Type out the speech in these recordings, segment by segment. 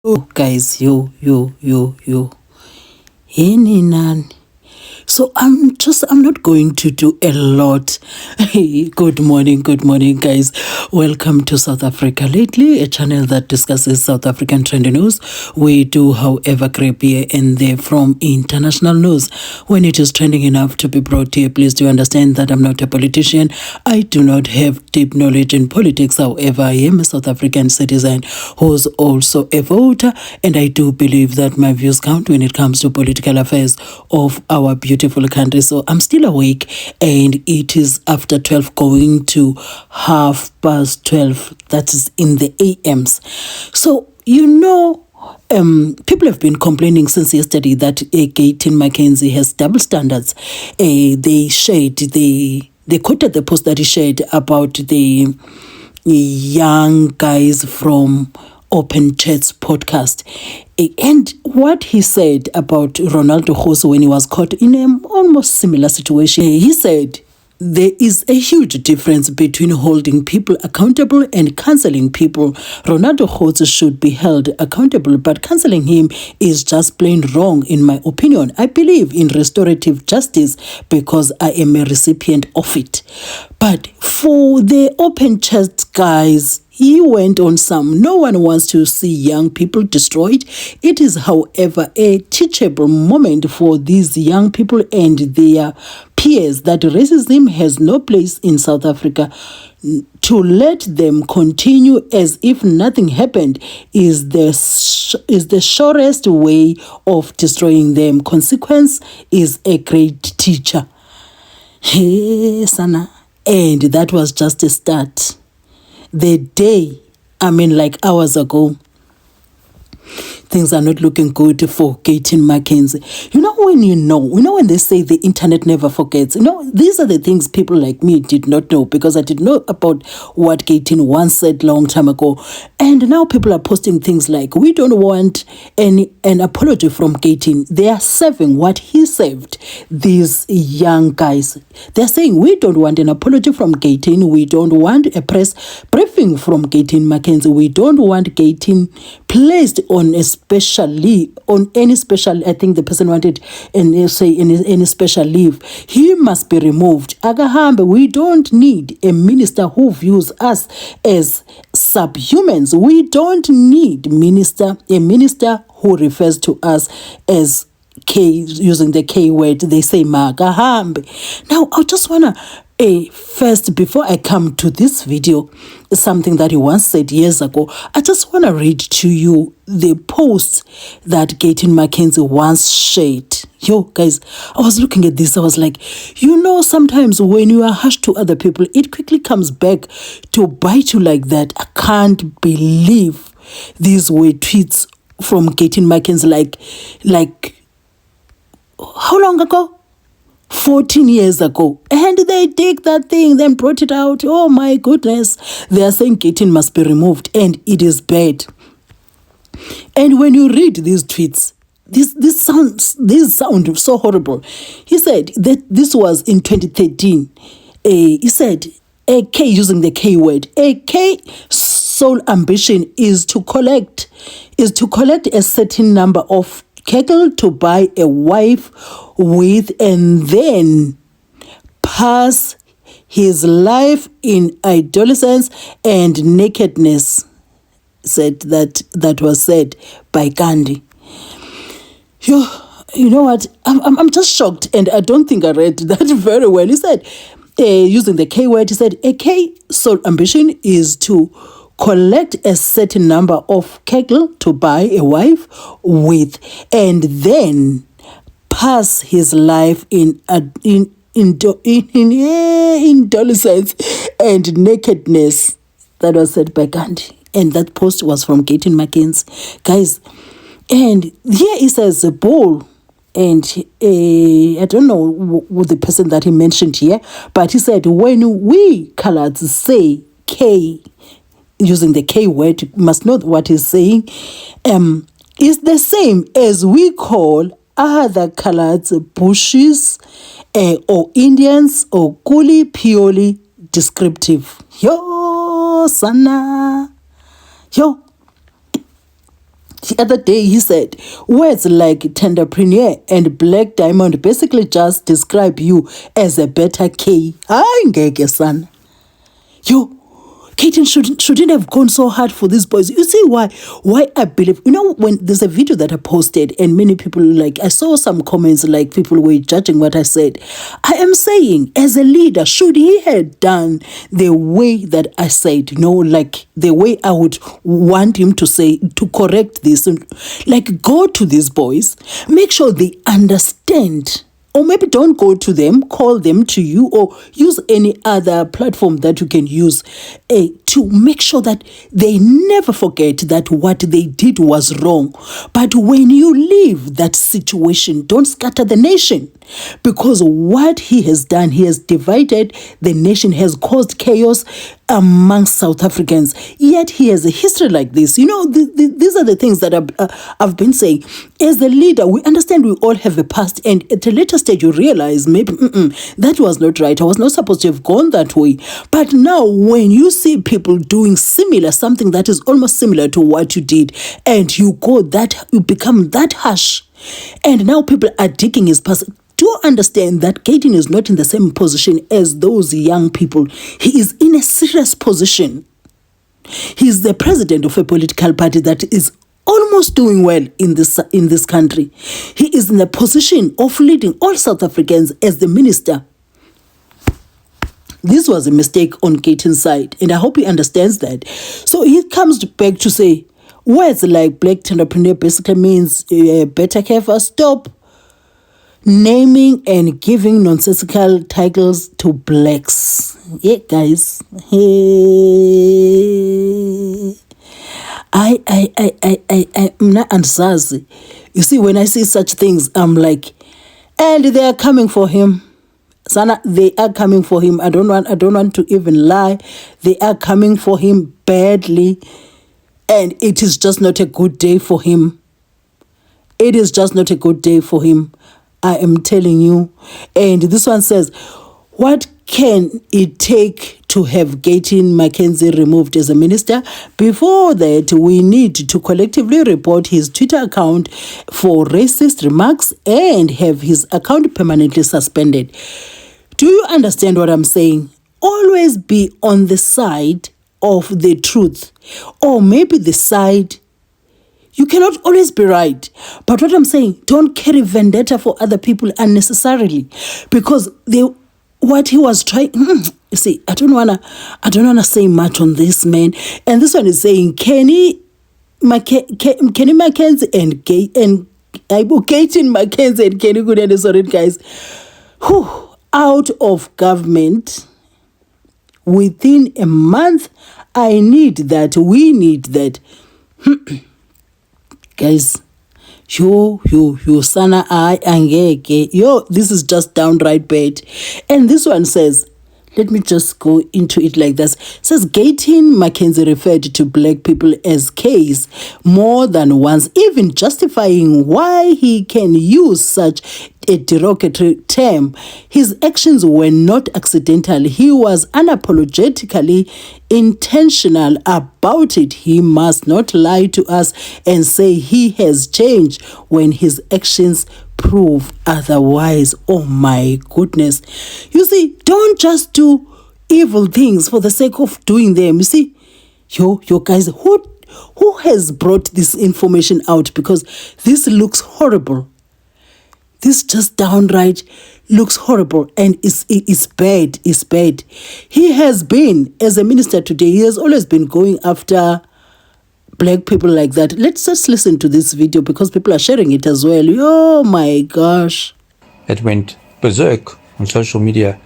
Oh, guys, yo. Hey, Nan. So I'm not going to do a lot. Hey, good morning, guys. Welcome to South Africa Lately, a channel that discusses South African trending news. We do, however, grab here and there from international news. When it is trending enough to be brought here, please do understand that I'm not a politician. I do not have deep knowledge in politics. However, I am a South African citizen who's also a voter, and I do believe that my views count when it comes to political affairs of our beautiful country. So I'm still awake, and it is after 12 going to 12:30. That is in the AMs. So people have been complaining since yesterday that Gayton Mackenzie has double standards. They quoted the post that he shared about the young guys from Open Chats podcast. And what he said about Ronaldo Khosi when he was caught in an almost similar situation, he said, there is a huge difference between holding people accountable and cancelling people. Ronaldo Khosi should be held accountable, but cancelling him is just plain wrong in my opinion. I believe in restorative justice because I am a recipient of it. But for the Open Chat guys, he went on some. No one wants to see young people destroyed. It is, however, a teachable moment for these young people and their peers that racism has no place in South Africa. To let them continue as if nothing happened is the surest way of destroying them. Consequence is a great teacher. Hey, Sana. And that was just a start. The day, like hours ago, things are not looking good for Gayton Mackenzie. When they say the internet never forgets, these are the things people like me did not know, because I did know about what Gayton once said long time ago. And now people are posting things like, we don't want an apology from Gayton. They are serving what he saved these young guys. They're saying, we don't want an apology from Gayton. We don't want a press briefing from Gayton Mackenzie. We don't want Gayton placed on a any special, I think the person wanted any special leave. He must be removed. Agahambe, we don't need a minister who views us as subhumans. We don't need a minister who refers to us as using the K word. They say magahambe. Now I just wanna first, before I come to this video, something that he once said years ago, I just want to read to you the post that Gayton Mackenzie once shared. Yo, guys, I was looking at this. I was like, sometimes when you are harsh to other people, it quickly comes back to bite you like that. I can't believe these were tweets from Gayton Mackenzie like how long ago? 14 years ago, and they take that thing, then brought it out. Oh my goodness, they are saying Gayton must be removed, and it is bad. And when you read these tweets, this sound so horrible. He said that this was in 2013. He said a K, using the K word, a K sole ambition is to collect a certain number of cattle to buy a wife with, and then pass his life in adolescence and nakedness. Said that was said by Gandhi. You know what? I'm just shocked, and I don't think I read that very well. He said, using the K word, he said, a K sole ambition is to collect a certain number of cattle to buy a wife with, and then pass his life in adolescence and nakedness. That was said by Gandhi, and that post was from Gayton Mackenzie, guys. And here he says a bull, and I don't know the person that he mentioned here, but he said, when we coloureds say K, using the K word, you must know what he's saying, is the same as we call other coloureds bushes or Indians or Kuli purely descriptive. Yo, sana. Yo. The other day he said, words like tenderpreneur and black diamond basically just describe you as a better K. Hayi ngeke son. Gayton shouldn't have gone so hard for these boys. You see why I believe, when there's a video that I posted and many people, I saw some comments like people were judging what I said. I am saying, as a leader, should he have done the way that I said, the way I would want him to say, to correct this, go to these boys, make sure they understand. Or maybe don't go to them, call them to you, or use any other platform that you can use to make sure that they never forget that what they did was wrong. But when you leave that situation, don't scatter the nation. Because what he has done, he has divided the nation, has caused chaos amongst South Africans. Yet he has a history like this. These are the things that I've been saying. As a leader, we understand we all have a past, and at a later stage you realize maybe that was not right. I was not supposed to have gone that way. But now when you see people doing something that is almost similar to what you did, and you become that harsh, and now people are digging his past. Do understand that Gayton is not in the same position as those young people. He is in a serious position. He is the president of a political party that is almost doing well in this country. He is in a position of leading all South Africans as the minister. This was a mistake on Gayton's side, and I hope he understands that. So he comes back to say, words like black entrepreneur basically means better care for stop naming and giving nonsensical titles to blacks. Yeah, guys. I'm not ansazi. You see, when I see such things, I'm like, and they are coming for him. Sana, they are coming for him. I don't want to even lie. They are coming for him badly. And it is just not a good day for him. It is just not a good day for him. I am telling you. And this one says, what can it take to have Gayton Mackenzie removed as a minister? Before that, we need to collectively report his Twitter account for racist remarks and have his account permanently suspended. Do you understand what I'm saying? Always be on the side of the truth, or maybe the side. You cannot always be right. But what I'm saying, don't carry vendetta for other people unnecessarily, because what he was trying. You see, I don't wanna say much on this, man. And this one is saying Kenny Mackenzie and Gayton Mackenzie and Kenny Good, sorry guys, out of government within a month. I need that. We need that. Guys, sana I angeke. This is just downright bad. And this one says, let me just go into it like this. It says Gayton Mackenzie referred to black people as K's more than once, even justifying why he can use such a derogatory term. His actions were not accidental. He was unapologetically intentional about it. He must not lie to us and say he has changed when his actions prove otherwise. Oh my goodness. You see, don't just do evil things for the sake of doing them. You see, yo guys, who has brought this information out? Because this looks horrible. This just downright looks horrible, and it's bad. It's bad. He has been, as a minister today, he has always been going after black people like that. Let's just listen to this video because people are sharing it as well. Oh my gosh. It went berserk on social media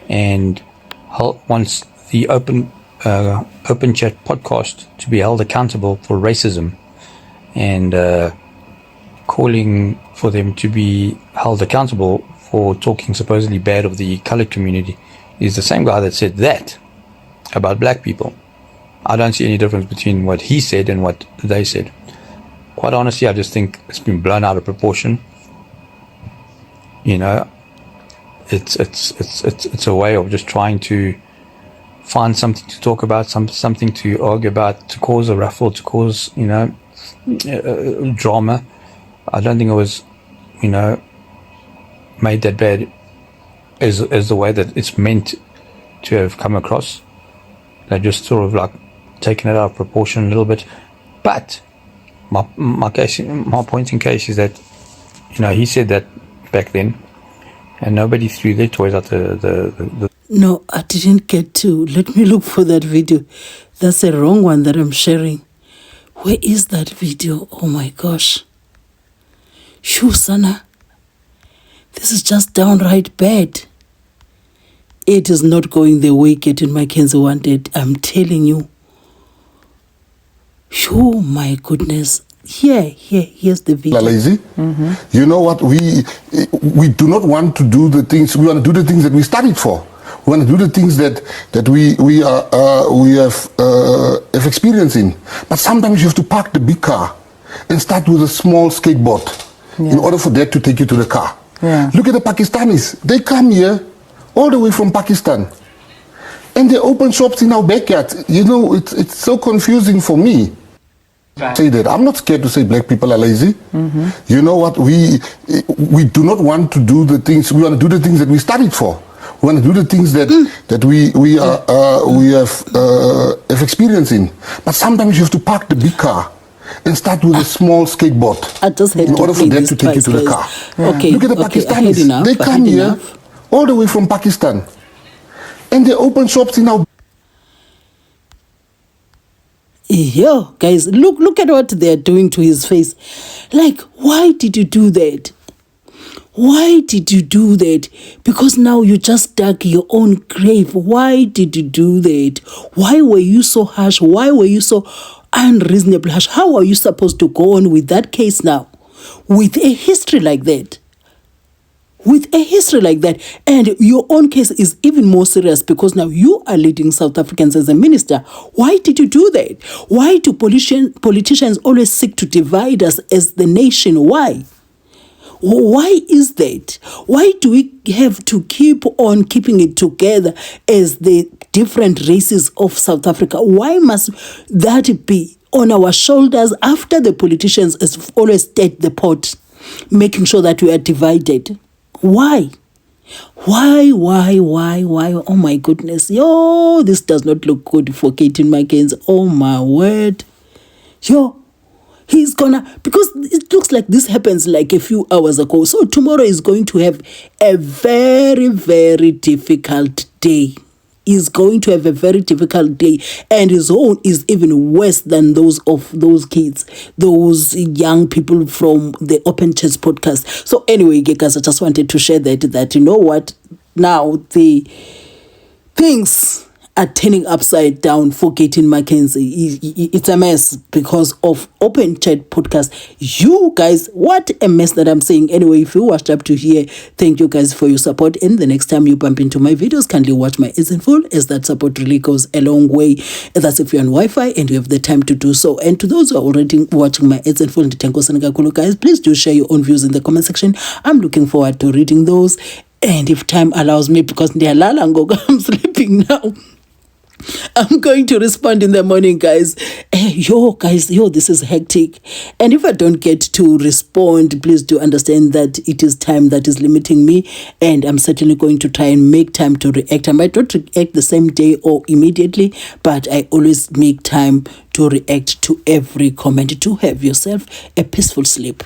and wants the open chat podcast to be held accountable for racism, and calling for them to be held accountable for talking supposedly bad of the colored community is the same guy that said that about black people. I don't see any difference between what he said and what they said. Quite honestly, I just think it's been blown out of proportion. You know, it's a way of just trying to find something to talk about, something to argue about, to cause a ruffle, to cause, drama. I don't think it was, made that bad as the way that it's meant to have come across. They just sort of like taken it out of proportion a little bit. But my point in case is that, he said that back then, and nobody threw their toys out the No, I didn't get to. Let me look for that video. That's a wrong one that I'm sharing. Where is that video? Oh my gosh. Shoo, Sana. This is just downright bad. It is not going the way Gayton Mackenzie wanted. I'm telling you. Oh my goodness. Here's the video. Lazy. You know what? We do not want to do the things. We want to do the things that we studied for. We want to do the things that we have experience in. But sometimes you have to park the big car and start with a small skateboard in order for that to take you to the car. Look at the Pakistanis. They come here all the way from Pakistan, and they open shops in our backyard. It's so confusing for me. Say that I'm not scared to say black people are lazy. You know what? We do not want to do the things. We want to do the things that we studied for. We want to do the things that we have experience in. But sometimes you have to park the big car and start with a small skateboard in order for that to take you to the car. Okay, look at the Pakistanis. They come here all the way from Pakistan, and they open shops in our. Yo, guys, look at what they're doing to his face. Like, why did you do that? Why did you do that? Because now you just dug your own grave. Why did you do that? Why were you so harsh? Why were you so unreasonably harsh? How are you supposed to go on with that case now? With a history like that? With a history like that, and your own case is even more serious because now you are leading South Africans as a minister. Why did you do that? Why do politicians always seek to divide us as the nation? Why? Why is that? Why do we have to keep on keeping it together as the different races of South Africa? Why must that be on our shoulders after the politicians has always stirred the pot, making sure that we are divided? Why? Oh my goodness. Yo, this does not look good for Gayton Mackenzie. Oh my word. Yo, he's gonna, because it looks like this happens like a few hours ago. So tomorrow is going to have a very, very difficult day. Is going to have a very difficult day, and his own is even worse than those of those kids, those young people from the Open Chats podcast. So anyway, guys, I just wanted to share that you know what, now the things are turning upside down for Gayton Mackenzie. It's a mess because of Open Chat podcast. You guys, what a mess that I'm saying. Anyway, if you watched up to here, thank you guys for your support. And the next time you bump into my videos, kindly watch my ads in full, as that support really goes a long way. And that's if you're on Wi-Fi and you have the time to do so. And to those who are already watching my ads in full, guys, please do share your own views in the comment section. I'm looking forward to reading those. And if time allows me, because I'm sleeping now, I'm going to respond in the morning, guys. Yo, this is hectic. And if I don't get to respond, please do understand that it is time that is limiting me. And I'm certainly going to try and make time to react. I might not react the same day or immediately, but I always make time to react to every comment. To have yourself a peaceful sleep.